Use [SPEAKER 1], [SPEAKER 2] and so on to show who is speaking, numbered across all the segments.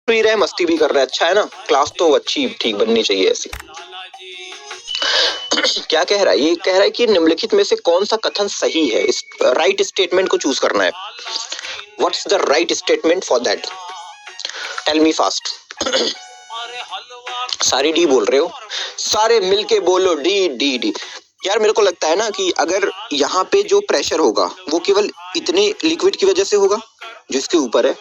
[SPEAKER 1] भी रहे, मस्ती भी कर रहे हैं, अच्छा है ना। क्लास तो अच्छी ठीक बननी चाहिए ऐसी। क्या कह रहा है ये? कह रहा है कि निम्नलिखित में से कौन सा कथन सही है। इस राइट स्टेटमेंट को चूज करना है। What's the right statement for that? Tell me fast. सारे डी बोल रहे हो, सारे मिलके बोलो डी डी डी। यार मेरे को लगता है ना कि अगर यहाँ पे जो प्रेशर होगा वो केवल इतने लिक्विड की वजह से होगा जो इसके ऊपर है।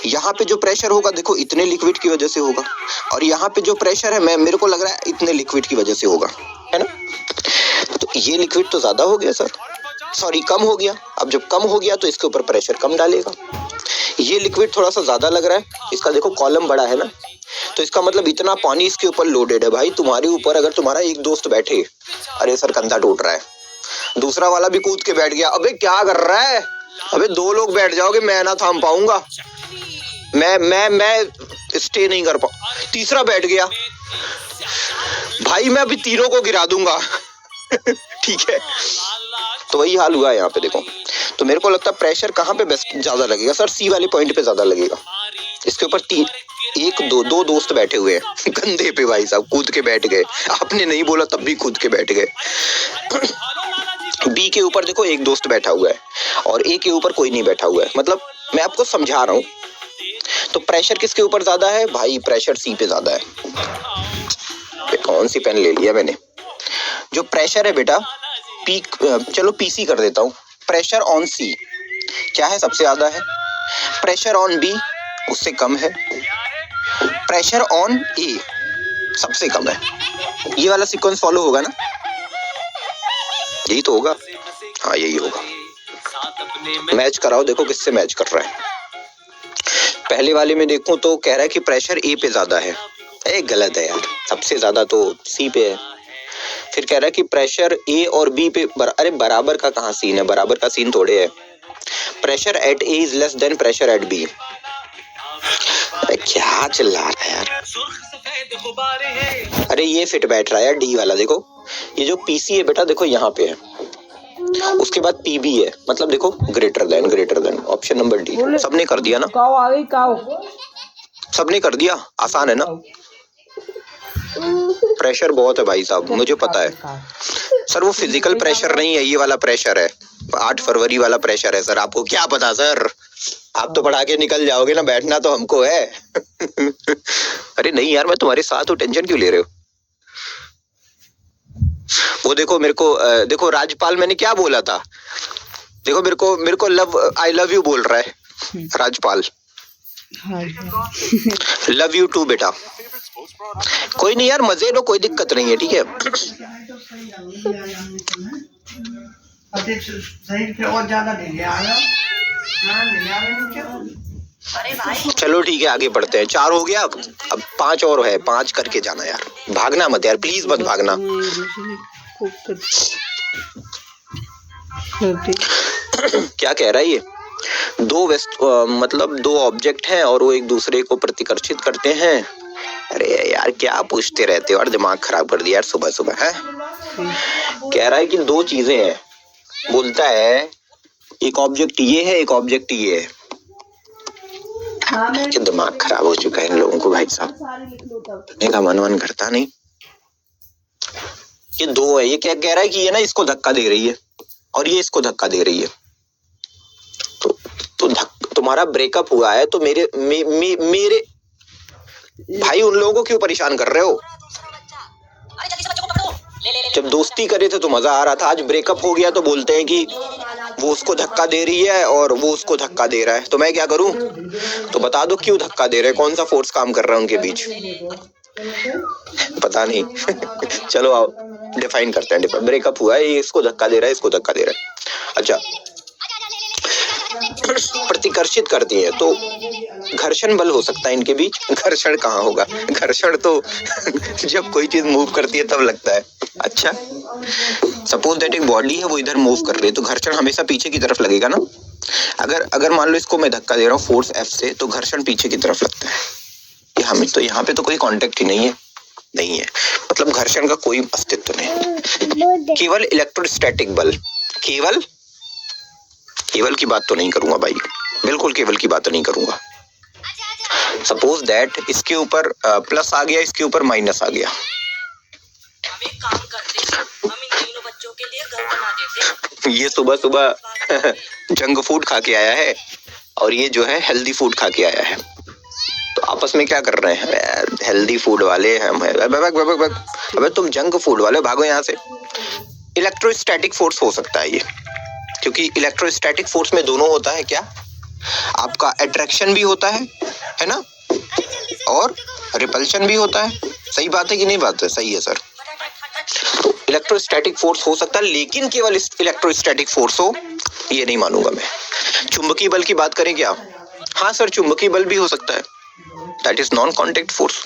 [SPEAKER 1] यहाँ पे जो प्रेशर होगा देखो इतने लिक्विड की वजह से होगा, और यहाँ पे जो प्रेशर है मेरे को लग रहा है इतने लिक्विड की वजह से होगा, है ना। तो ये लिक्विड तो ज्यादा हो गया सर, सॉरी कम हो गया। अब जब कम हो गया तो इसके ऊपर प्रेशर कम डालेगा। ये लिक्विड थोड़ा सा ज्यादा लग रहा है, इसका देखो कॉलम बड़ा है ना, तो इसका मतलब इतना पानी इसके ऊपर लोडेड है। भाई तुम्हारे ऊपर अगर तुम्हारा एक दोस्त बैठे, अरे सर कंधा टूट रहा है, दूसरा वाला भी कूद के बैठ गया, अबे क्या कर रहा है, अबे दो लोग बैठ जाओगे, मैं ना थाम पाऊंगा, मैं स्टे नहीं कर पाऊं। तीसरा बैठ गया, भाई मैं अभी तीनों को गिरा दूंगा। ठीक है, तो वही हाल हुआ है यहाँ पे देखो। तो मेरे को लगता है प्रेशर कहाँ पे बेस्ट ज्यादा लगेगा सर? सी वाले पॉइंट पे ज्यादा लगेगा। इसके ऊपर दो दोस्त बैठे हुए हैं कंधे पे, भाई साहब कूद के बैठ गए, आपने नहीं बोला तब भी कूद के बैठ गए। बी के ऊपर देखो एक दोस्त बैठा हुआ है और ए के ऊपर कोई नहीं बैठा हुआ है, मतलब मैं आपको समझा रहा हूँ। तो प्रेशर किसके ऊपर ज्यादा है? भाई प्रेशर सी पे ज्यादा है। कौन सी पेन ले लिया मैंने? जो प्रेशर है बेटा पी, चलो पीसी कर देता हूँ। प्रेशर ऑन सी क्या है? सबसे ज्यादा है। प्रेशर ऑन बी उससे कम है। प्रेशर ऑन ए सबसे कम है। ये वाला सीक्वेंस फॉलो होगा ना? यही तो होगा, हाँ यही होगा। मैच कराओ, देखो किससे मैच कर रहा है। पहले वाले में देखूं तो कह रहा है कि प्रेशर ए पे ज्यादा है। गलत है यार, सबसे ज्यादा तो सी पे है। फिर कह रहा है कि प्रेशर ए और बी पे अरे बराबर का कहाँ सीन है? बराबर का सीन थोड़े है। Pressure at A is less than pressure at B. क्या चिल्ला रहा है यार? अरे ये फिट बैठ रहा है यार डी वाला। देखो ये जो पीसी है बेटा, देखो यहाँ पे है, उसके बाद पीबी है, मतलब देखो greater than option number D. सबने कर दिया ना? सबने कर दिया, आसान है ना। प्रेशर बहुत है भाई साहब, मुझे पता है सर। वो फिजिकल प्रेशर नहीं है, ये वाला प्रेशर है, 8 फरवरी वाला प्रेशर है सर। आपको क्या पता सर, आप तो पढ़ा के निकल जाओगे ना, बैठना तो हमको है। अरे नहीं यार मैं तुम्हारे साथ हूँ, टेंशन क्यों ले रहे हो? वो देखो मेरे को देखो राजपाल, मैंने क्या बोला था? देखो मेरे को आई लव यू बोल रहा है राजपाल। लव यू टू बेटा। कोई नहीं यार, मजे लो, कोई दिक्कत नहीं है, ठीक है। चलो ठीक है, आगे बढ़ते हैं। 4 हो गया, अब 5 और है, 5 करके जाना यार। भागना मत यार, प्लीज मत भागना। क्या कह रहा है ये? दो ऑब्जेक्ट हैं और वो एक दूसरे को प्रतिकर्षित करते हैं। अरे यार क्या पूछते रहते हो यार, दिमाग खराब कर दिया यार सुबह सुबह है। कह रहा है कि 2 चीजें हैं, बोलता है एक ऑब्जेक्ट ये है, एक ऑब्जेक्ट ये है। क्या दिमाग खराब हो चुका है इन लोगों को भाई साहब, इनका मन करता नहीं। ये 2 है, ये क्या कह रहा है कि ये ना इसको धक्का दे रही है और ये इसको धक्का दे रही है। तो तुम्हारा ब्रेकअप हुआ है तो मेरे भाई उन लोगों को क्यों परेशान कर रहे हो? जब दोस्ती करे थे तो मजा आ रहा था, आज ब्रेकअप हो गया तो बोलते हैं कि वो उसको धक्का दे रही है और वो उसको धक्का दे रहा है। तो मैं क्या करूं? तो बता दो क्यों धक्का दे रहे हैं, कौन सा फोर्स काम कर रहा है उनके बीच? पता नहीं। चलो आओ डिफाइन करते हैं। ब्रेकअप हुआ है, ये इसको धक्का दे रहा है, इसको धक्का दे रहा है। अच्छा, प्रतिकर्षित करती है तो घर्षण बल हो सकता है इनके बीच। घर्षण कहाँ होगा? घर्षण तो जब कोई चीज मूव करती है तब लगता है। अच्छा, सपोज दैट एक बॉडी है वो इधर मूव कर रही है तो घर्षण हमेशा पीछे की तरफ लगेगा ना। अगर मान लो इसको मैं धक्का दे रहा हूँ फोर्स F से, तो घर्षण पीछे की तरफ लगता है। तो यहाँ पे तो कोई कांटेक्ट ही नहीं है, मतलब घर्षण का कोई अस्तित्व नहीं। केवल इलेक्ट्रोस्टैटिक बल, केवल की बात तो नहीं करूंगा भाई, बिल्कुल केवल की बात नहीं करूंगा। सपोज दैट इसके ऊपर प्लस आ गया, इसके ऊपर माइनस आ गया।
[SPEAKER 2] हम एक काम करते हैं, हम इन तीनों बच्चों के लिए घर बना देते हैं।
[SPEAKER 1] ये सुबह सुबह जंक फूड खा के आया है और ये जो है हेल्दी फूड खा के आया है, तो आपस में क्या कर रहे हैं? हेल्दी फूड वाले हम हैं। अबे तुम जंक फूड वाले, भागो यहाँ से। इलेक्ट्रोस्टैटिक फोर्स हो सकता है ये, क्योंकि इलेक्ट्रोस्टैटिक फोर्स में दोनों होता है क्या, आपका अट्रैक्शन भी होता है ना, और रिपल्शन भी होता है। सही बात है कि नहीं बात है? सही है सर। तो इलेक्ट्रोस्टैटिक फोर्स हो सकता है, लेकिन केवल इलेक्ट्रोस्टैटिक फोर्स हो ये नहीं मानूंगा मैं। चुंबकीय बल की बात करें क्या? हाँ सर, चुंबकीय बल भी हो सकता है, that is non contact force.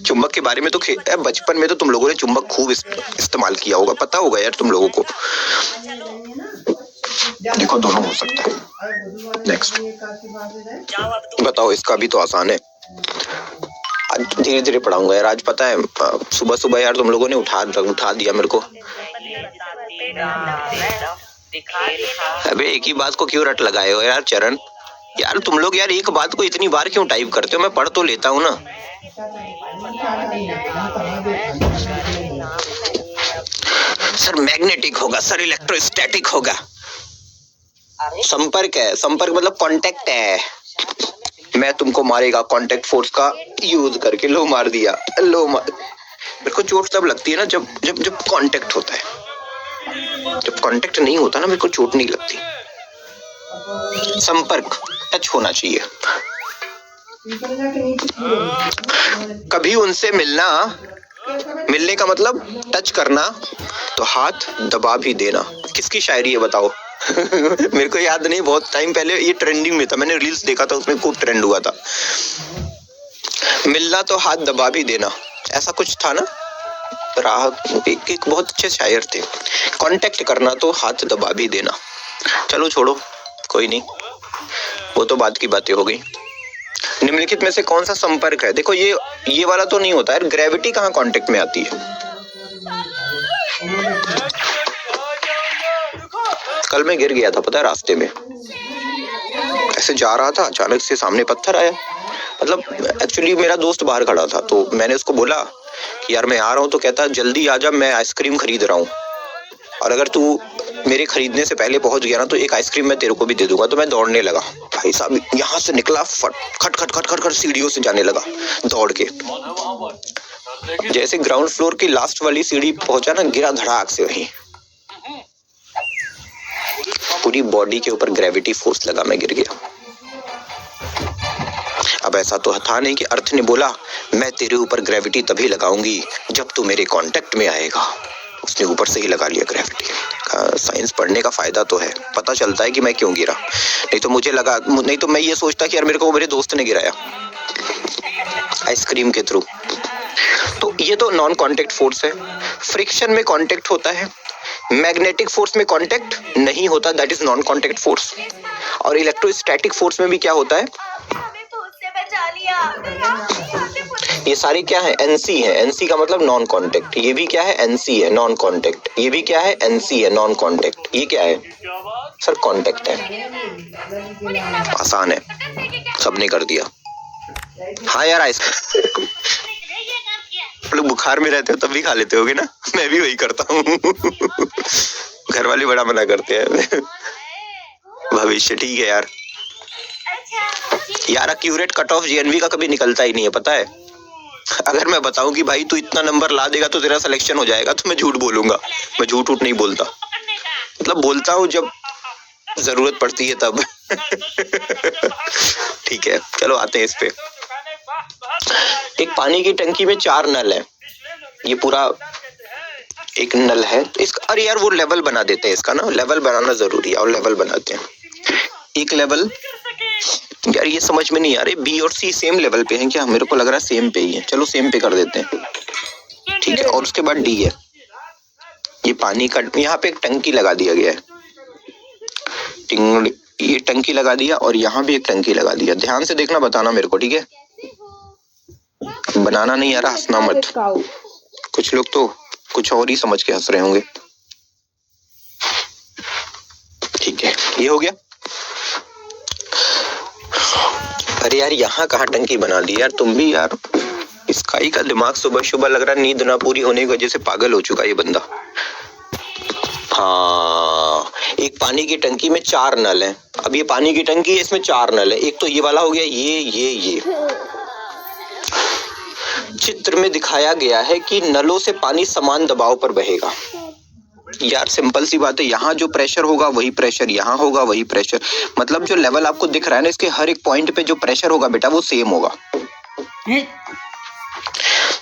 [SPEAKER 1] चुंबक के बारे में तो बचपन में तो तुम लोगों ने चुंबक खूब इस्तेमाल किया होगा, पता होगा यार तुम लोगों को। देखो दोनों हो सकता है। नेक्स्ट बताओ, इसका भी तो आसान है। आज धीरे धीरे पढ़ाऊंगा यार, आज पता है सुबह सुबह यार तुम लोगों ने उठा दिया मेरे को। अबे एक ही बात को क्यों रट लगाए हो यार चरण? यार तुम लोग यार एक बात को इतनी बार क्यों टाइप करते हो? मैं पढ़ तो लेता हूँ ना। सर मैग्नेटिक होगा, सर इलेक्ट्रोस्टैटिक होगा। संपर्क है, संपर्क मतलब कांटेक्ट है। मैं तुमको मारेगा कांटेक्ट फोर्स का यूज करके। लो मार दिया, लो मार। मेरे को चोट तब लगती है ना जब जब जब कांटेक्ट होता है। जब कांटेक्ट नहीं होता ना मेरे को चोट नहीं लगती। संपर्क, टच होना चाहिए। कभी उनसे मिलने का मतलब टच करना, तो हाथ दबा भी देना। किसकी शायरी है बताओ? मेरे को याद नहीं, बहुत टाइम पहले ये ट्रेंडिंग में था, मैंने रील्स देखा था, उसमें खूब ट्रेंड हुआ था। मिलना तो हाथ दबा भी देना, ऐसा कुछ था ना। राहत एक बहुत अच्छे शायर थे। कांटेक्ट करना तो हाथ दबा भी देना। चलो छोड़ो, कोई नहीं, वो तो बात की बातें हो गई। निम्नलिखित में से कौन सा संपर्क है? देखो ये वाला तो नहीं होता है। ग्रेविटी कहाँ कांटेक्ट में आती है? कल मैं गिर गया था पता है, रास्ते में ऐसे जा रहा था, अचानक से सामने पत्थर आया। मतलब एक्चुअली मेरा दोस्त बाहर खड़ा था, तो मैंने उसको बोला कि यार मैं आ रहा हूँ, तो कहता जल्दी आ जा, मैं आइसक्रीम खरीद रहा हूँ, और अगर तू मेरे खरीदने से पहले पहुंच गया ना तो एक आइसक्रीम मैं तेरे को भी दे दूंगा। तो मैं दौड़ने लगा, भाई साहब यहाँ से निकला, खट खट खट खट खट सीढ़ियों से जाने लगा दौड़ के। जैसे ग्राउंड फ्लोर की लास्ट वाली सीढ़ी पहुंचा ना, गिरा धड़ाक से वहीं। पूरी बॉडी के ऊपर ग्रेविटी फोर्स लगा, मैं गिर गया। अब ऐसा तो था नहीं कि अर्थ ने बोला मैं तेरे ऊपर ग्रेविटी तभी लगाऊंगी जब तू मेरे कांटेक्ट में आएगा। उसने ऊपर से ही लगा लिया ग्रेविटी। साइंस पढ़ने का फायदा तो है, पता चलता है कि मैं क्यों गिरा। नहीं तो मैं ये सोचता कि यार मेरे को मेरे दोस्त ने गिराया आइसक्रीम के थ्रू। तो ये तो नॉन कांटेक्ट फोर्स है। फ्रिक्शन में कांटेक्ट होता है, मैग्नेटिक फोर्स में कांटेक्ट नहीं होता, that is non contact force. और इलेक्ट्रोस्टैटिक फोर्स में भी क्या होता है? ये सारे क्या है? एनसी है। एनसी का मतलब नॉन कांटेक्ट। ये भी क्या है? एनसी है, नॉन कांटेक्ट। ये भी क्या है? एनसी है, नॉन कांटेक्ट। ये क्या है सर? कांटेक्ट है। आसान है, सबने कर दिया। हाँ यार आइसक्रीम लोग बुखार में रहते हो तब भी खा लेते होगे ना? मैं भी वही करता हूँ। घर वाले बड़ा मना करते हैं। भविष्य ठीक है यार। यार एक्यूरेट कट ऑफ जेएनवी का कभी निकलता ही नहीं है, पता है। अगर मैं बताऊं कि भाई तू इतना नंबर ला देगा तो तेरा सिलेक्शन हो जाएगा, तो मैं झूठ बोलूंगा। मैं झूठ नहीं बोलता, मतलब बोलता हूँ जब जरूरत पड़ती है तब। ठीक है, चलो आते हैं इस पे। एक पानी की टंकी में 4 नल है। ये पूरा एक नल है, तो इसका अरे यार वो लेवल बना देते हैं इसका ना। लेवल बनाना जरूरी है, और लेवल बनाते हैं। एक लेवल, यार ये समझ में नहीं आ रही, बी और सी सेम लेवल पे हैं क्या? मेरे को लग रहा है सेम पे ही है। चलो सेम पे कर देते हैं, ठीक है। और उसके बाद डी है। ये पानी का, यहाँ पे एक टंकी लगा दिया गया है। ये टंकी लगा दिया और यहाँ भी एक टंकी लगा दिया। ध्यान से देखना, बताना मेरे को, ठीक है? बनाना नहीं आ रहा, हंसना मत। कुछ लोग तो कुछ और ही समझ के हंस रहे होंगे। ठीक है, ये हो गया। अरे यार यहाँ कहाँ टंकी बना दी यार तुम भी यार। इसका ही का दिमाग सुबह सुबह लग रहा है नींद ना पूरी होने की वजह से पागल हो चुका है ये बंदा। हाँ, एक पानी की टंकी में 4 नल हैं। अब ये पानी की टंकी है, इसमें 4 नल है। एक तो ये वाला हो गया, ये चित्र में दिखाया गया है कि नलों से पानी समान दबाव पर बहेगा। यार सिंपल सी बात है, यहाँ जो प्रेशर होगा वही प्रेशर यहाँ होगा, वही प्रेशर। मतलब जो लेवल आपको दिख रहा है ना, इसके हर एक पॉइंट पे जो प्रेशर होगा बेटा वो सेम होगा।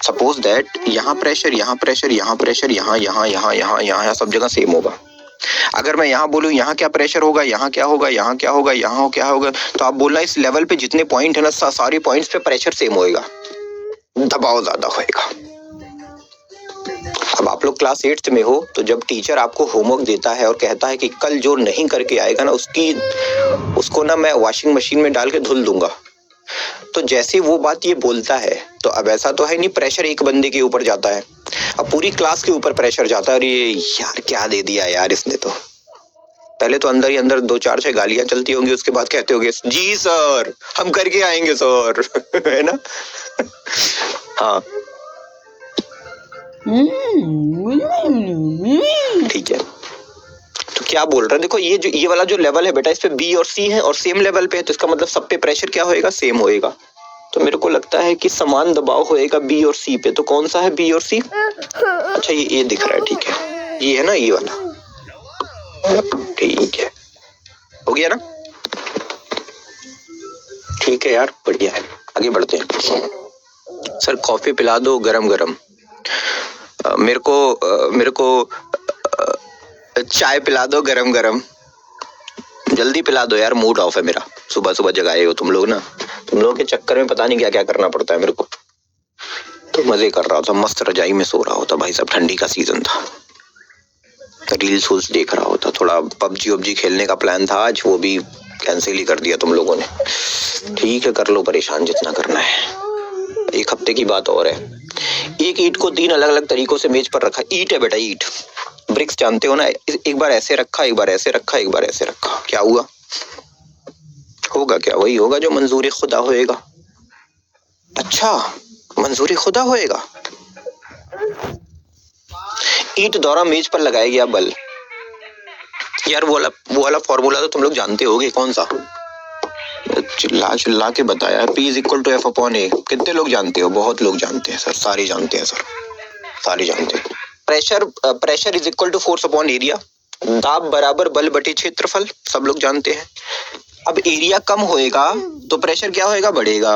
[SPEAKER 1] सपोज दैट यहाँ प्रेशर, यहाँ प्रेशर, यहाँ प्रेशर, यहाँ सब जगह सेम होगा। अगर मैं यहाँ बोलूँ यहाँ क्या प्रेशर होगा, यहाँ क्या होगा, यहाँ क्या होगा, यहाँ क्या होगा, तो आप बोलना इस लेवल पे जितने पॉइंट है ना, सारे पॉइंट्स पे प्रेशर सेम होएगा, दबाव ज्यादा होएगा। अब आप लोग क्लास 8th में हो, तो जब टीचर आपको होमवर्क देता है और कहता है कि कल जो नहीं करके आएगा ना उसको ना मैं वॉशिंग मशीन में डाल के धुल दूंगा, तो जैसे वो बात ये बोलता है, तो अब ऐसा तो है नहीं प्रेशर एक बंदे के ऊपर जाता है, अब पूरी क्लास के ऊपर प्रेशर जाता है। और ये यार क्या दे दिया यार इसने। तो पहले तो अंदर ही अंदर 2-4-6 गालियां चलती होंगी, उसके बाद कहते होंगे जी सर हम करके आएंगे सर है ना। हाँ ठीक है, तो क्या बोल रहा है देखो, ये वाला जो लेवल है बेटा, इस पे बी और सी है और सेम लेवल पे है, तो इसका मतलब सब पे प्रेशर क्या होएगा, सेम होएगा। तो मेरे को लगता है कि समान दबाव होएगा बी और सी पे। तो कौन सा है बी और सी? अच्छा ये दिख रहा है, ठीक है, ये है ना ये वाला, ठीक है, हो गया ना। ठीक है यार, बढ़िया है, आगे बढ़ते हैं। सर कॉफी पिला दो गरम गरम। मेरे को चाय पिला दो गरम गरम, जल्दी पिला दो यार, मूड ऑफ है मेरा। सुबह सुबह जगाए हो तुम लोग ना, तुम लोगों के चक्कर में पता नहीं क्या क्या करना पड़ता है मेरे को। तो मजे कर रहा होता, मस्त रजाई में सो रहा होता भाई साहब, ठंडी का सीजन था, रील्स देख रहा होता, थोड़ा पबजी खेलने का प्लान था आज, वो भी कैंसिल ही कर दिया तुम लोगों ने। ठीक है कर लो परेशान जितना करना है, एक हफ्ते की बात और है। एक ईंट को 3 अलग अलग तरीकों से मेज पर रखा, ईंट है बेटा ईंट, ब्रिक्स जानते हो ना, एक बार ऐसे रखा, एक बार ऐसे रखा, एक बार ऐसे रखा, क्या हुआ? होगा क्या? वही होगा जो मंजूर खुदा होएगा। अच्छा मंजूर खुदा होएगा। ईंट द्वारा मेज पर लगाया गया बल, यार वो वाला फॉर्मूला तो तुम लोग जानते होगे, कौन सा? चिल्ला के बताया, P = F/A। कितने लोग जानते हो? बहुत लोग जानते हैं सर, सारे जानते हैं सर, सारे जानते हैं। प्रेशर = फोर्स/एरिया, दाब बराबर बल बटे क्षेत्रफल, सब लोग जानते हैं। अब एरिया कम होएगा तो प्रेशर क्या होएगा? बढ़ेगा।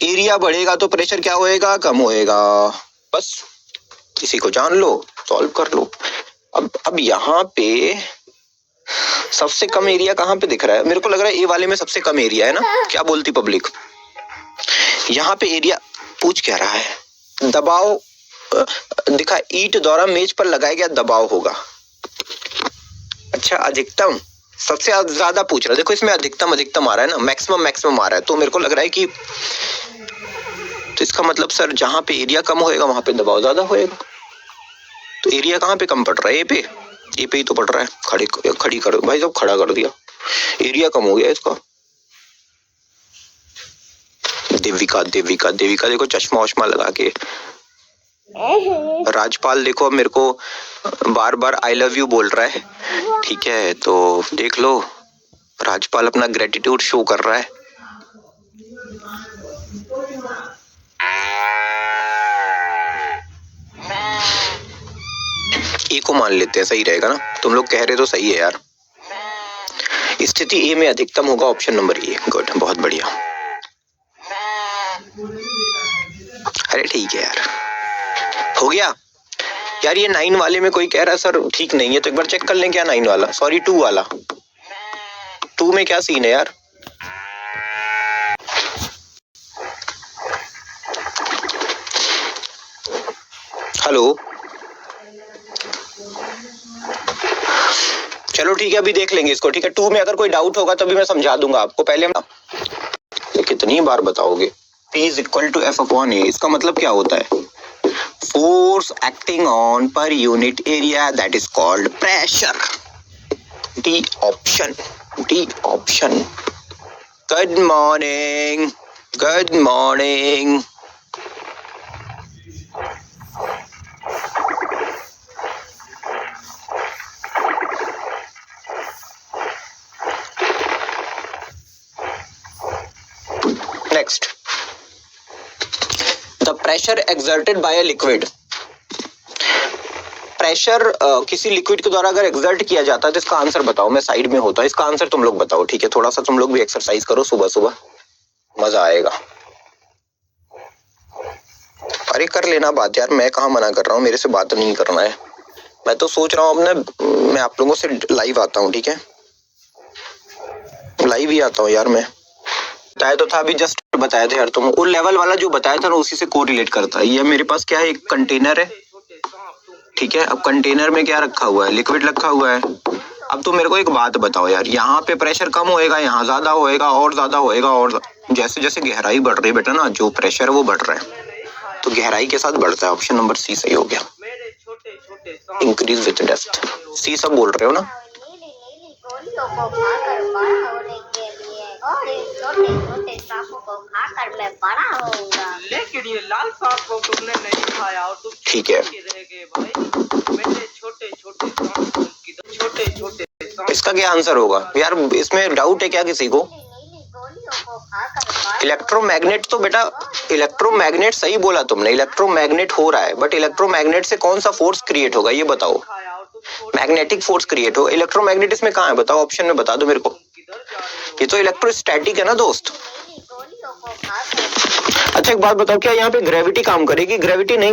[SPEAKER 1] एरिया बढ़ेगा तो प्रेशर क्या होएगा? कम होएगा। बस इसी को जान लो, सॉल्व कर लो। अब यहाँ पे सबसे कम एरिया कहाँ पे दिख रहा है? मेरे को लग रहा है ए वाले में सबसे कम एरिया है ना, क्या बोलती पब्लिक? यहाँ पे एरिया पूछ क्या रहा है? दबाव दिखा, ईंट द्वारा मेज पर लगाया गया दबाव होगा। अच्छा अधिकतम सबसे ज्यादा पूछ रहा है, देखो इसमें अधिकतम आ रहा है ना, मैक्सिमम आ रहा है, तो मेरे को लग रहा है कि तो इसका मतलब सर जहाँ पे एरिया कम होएगा वहां पे दबाव ज्यादा होएगा। तो एरिया कहाँ पे कम पड़ रहा है? ए पे ही तो पड़ रहा है। खड़ी कर भाई साहब, खड़ा कर दिया, एरिया कम हो गया इसका। देविका देखो चश्मा वश्मा लगा के। राजपाल देखो मेरे को बार बार आई लव यू बोल रहा है, ठीक है, तो देख लो राजपाल अपना ग्रेटिट्यूड शो कर रहा है। ए को मान लेते हैं, सही रहेगा ना? तुम लोग कह रहे तो सही है यार। स्थिति ए में अधिकतम होगा, ऑप्शन नंबर ए। गुड, बहुत बढ़िया। अरे ठीक है यार, हो गया यार। ये 9 वाले में कोई कह रहा है सर ठीक नहीं है, तो एक बार चेक कर लें क्या 9 वाला, सॉरी 2 वाला, 2 में क्या सीन है यार? हेलो, चलो ठीक है अभी देख लेंगे इसको, ठीक है। 2 में अगर कोई डाउट होगा तो भी मैं समझा दूंगा आपको, पहले ये कितनी बार बताओगे? P = F/A, इसका मतलब क्या होता है? Force acting on per unit area, that is called pressure. D option. Good morning, good morning. Next, the pressure exerted by a liquid. Pressure किसी लिक्विड के द्वारा अगर एक्सर्ट किया जाता है तो इसका आंसर बताओ। मैं साइड में होता, इसका आंसर तुम लोग बताओ, ठीक है? थोड़ा सा तुम लोग भी एक्सरसाइज करो सुबह सुबह, मजा आएगा। अरे कर लेना बात यार, मैं कहाँ मना कर रहा हूँ, मेरे से बात नहीं करना है। मैं तो सोच रहा हूँ अपने, मैं आप लोगों से लाइव आता हूँ, ठीक है? लाइव ही आता हूँ यार मैं। बताया तो था अभी, जस्ट बताया था यार तुम। वो लेवल वाला जो बताया था ना उसी से कोरिलेट करता है। ये मेरे पास क्या है, एक कंटेनर है, ठीक है? अब कंटेनर में क्या रखा हुआ है, लिक्विड रखा हुआ है। अब तो मेरे को एक बात बताओ यार, यहाँ पे प्रेशर कम होएगा, यहाँ ज्यादा होएगा, और ज्यादा होएगा, और जैसे जैसे गहराई बढ़ रही है बेटा ना, जो प्रेशर है वो बढ़ रहा है, तो गहराई के साथ बढ़ता है। ऑप्शन नंबर सी सही हो गया, इंक्रीज विथ डेप्थ। सी सब बोल रहे हो ना?
[SPEAKER 3] गोलियों को खाकर बड़ा होने के लिए और इन छोटे छोटे सांपों को खाकर मैं बड़ा होऊंगा।
[SPEAKER 2] लेकिन ये लाल सांप को तुमने नहीं खाया और तुम
[SPEAKER 1] ठीक है,
[SPEAKER 2] रह गए भाई। मेरे छोटे छोटे सांप किधर, छोटे छोटे सांप।
[SPEAKER 1] इसका क्या आंसर होगा यार? इसमें डाउट है क्या किसी को?
[SPEAKER 3] गोलियों को खाकर
[SPEAKER 1] इलेक्ट्रोमैग्नेट तो बेटा, इलेक्ट्रोमैग्नेट सही बोला तुमने, इलेक्ट्रोमैग्नेट हो रहा है, बट इलेक्ट्रोमैग्नेट से कौन सा फोर्स क्रिएट होगा ये बताओ? मैग्नेटिक फोर्स क्रिएट हो। इलेक्ट्रोमैग्नेट इसमें कहाँ है बताओ, ऑप्शन में बता दो मेरे को। ये तो इलेक्ट्रोस्टैटिक है ना दोस्त। अच्छा एक बात बताओ, क्या यहाँ पे ग्रेविटी काम करेगी? ग्रेविटी नहीं